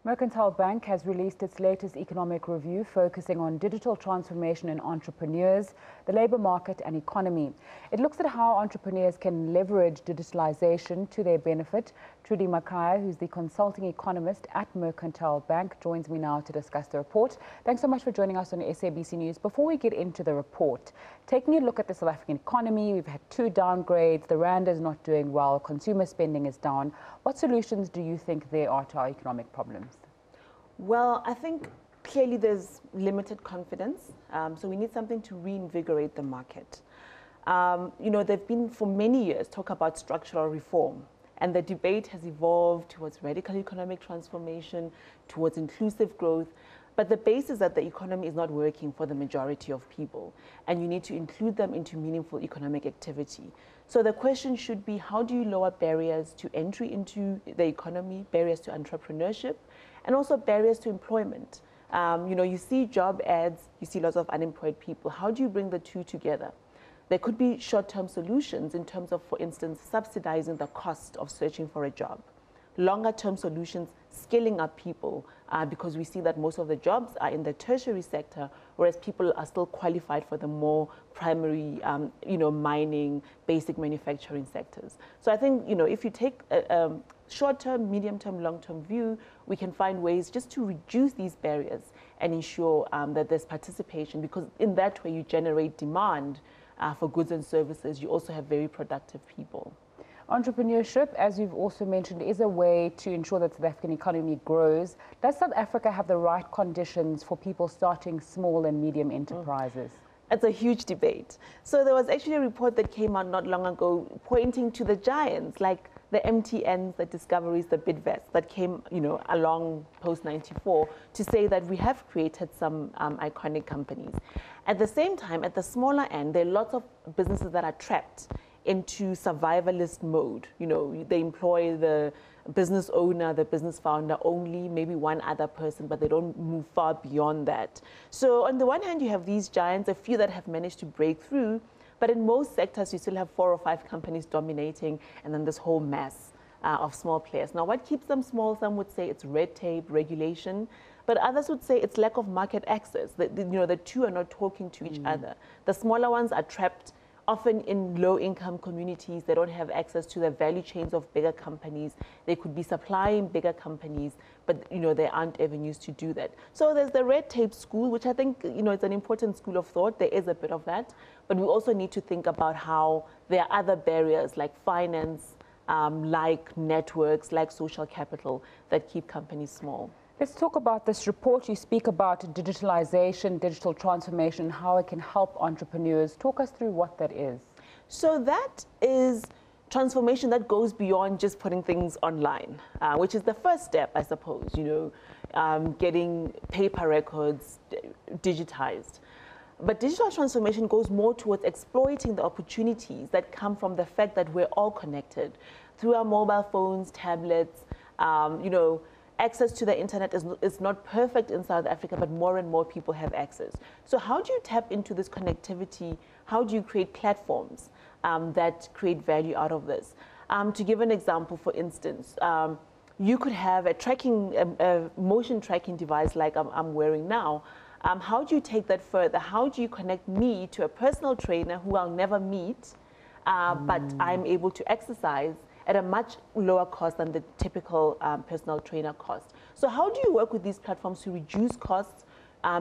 Mercantile Bank has released its latest economic review focusing on digital transformation in entrepreneurs, the labour market and economy. It looks at how entrepreneurs can leverage digitalisation to their benefit. Trudi Makhaya, who's the consulting economist at Mercantile Bank, joins me now to discuss the report. Thanks so much for joining us on SABC News. Before we get into the report, taking a look at the South African economy, we've had 2 downgrades, the rand is not doing well, consumer spending is down. What solutions do you think there are to our economic problems? Well, I think clearly there's limited confidence, so we need something to reinvigorate the market. There've been for many years talk about structural reform, and the debate has evolved towards radical economic transformation, towards inclusive growth. But the base is that the economy is not working for the majority of people, and you need to include them into meaningful economic activity. So the question should be, how do you lower barriers to entry into the economy, barriers to entrepreneurship, and also barriers to employment? You see job ads, you see lots of unemployed people. How do you bring the two together? There could be short-term solutions in terms of, for instance, subsidizing the cost of searching for a job. Longer-term solutions, scaling up people, because we see that most of the jobs are in the tertiary sector, whereas people are still qualified for the more primary, mining, basic manufacturing sectors. So I think, if you take a short-term, medium-term, long-term view, we can find ways just to reduce these barriers and ensure that there's participation, because in that way you generate demand for goods and services. You also have very productive people. Entrepreneurship, as you've also mentioned, is a way to ensure that the South African economy grows. Does South Africa have the right conditions for people starting small and medium enterprises? It's a huge debate. So there was actually a report that came out not long ago pointing to the giants like the MTNs, the Discoveries, the Bidvests that came, along post-94 to say that we have created some iconic companies. At the same time, at the smaller end, there are lots of businesses that are trapped into survivalist mode. They employ the business owner, the business founder only, maybe one other person, but they don't move far beyond that. So on the one hand, you have these giants, a few that have managed to break through, but in most sectors, you still have 4 or 5 companies dominating, and then this whole mass of small players. Now, what keeps them small? Some would say it's red tape, regulation, but others would say it's lack of market access. The two are not talking to each other. The smaller ones are trapped often in low-income communities. They don't have access to the value chains of bigger companies. They could be supplying bigger companies, but there aren't avenues to do that. So there's the red tape school, which I think it's an important school of thought. There is a bit of that, but we also need to think about how there are other barriers like finance, like networks, like social capital that keep companies small. Let's talk about this report. You speak about digitalization, digital transformation, how it can help entrepreneurs. Talk us through what that is. So that is transformation that goes beyond just putting things online, which is the first step, I suppose, getting paper records digitized. But digital transformation goes more towards exploiting the opportunities that come from the fact that we're all connected through our mobile phones, tablets, access to the internet is not perfect in South Africa, but more and more people have access. So how do you tap into this connectivity? How do you create platforms that create value out of this? To give an example, for instance, you could have a motion tracking device like I'm wearing now. How do you take that further? How do you connect me to a personal trainer who I'll never meet, but I'm able to exercise at a much lower cost than the typical personal trainer cost? So how do you work with these platforms to reduce costs,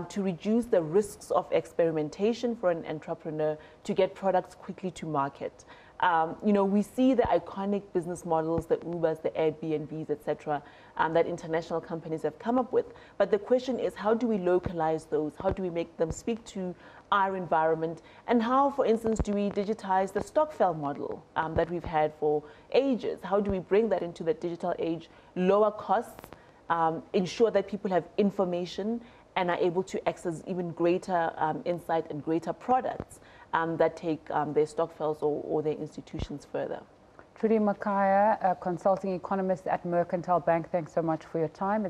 to reduce the risks of experimentation for an entrepreneur, to get products quickly to market? We see the iconic business models, the Ubers, the Airbnbs, etc., that international companies have come up with. But the question is, how do we localize those? How do we make them speak to our environment? And how, for instance, do we digitize the Stokvel model that we've had for ages? How do we bring that into the digital age, lower costs, ensure that people have information and are able to access even greater insight and greater products that take their Stokvels or their institutions further? Trudi Makhaya, a consulting economist at Mercantile Bank, thanks so much for your time.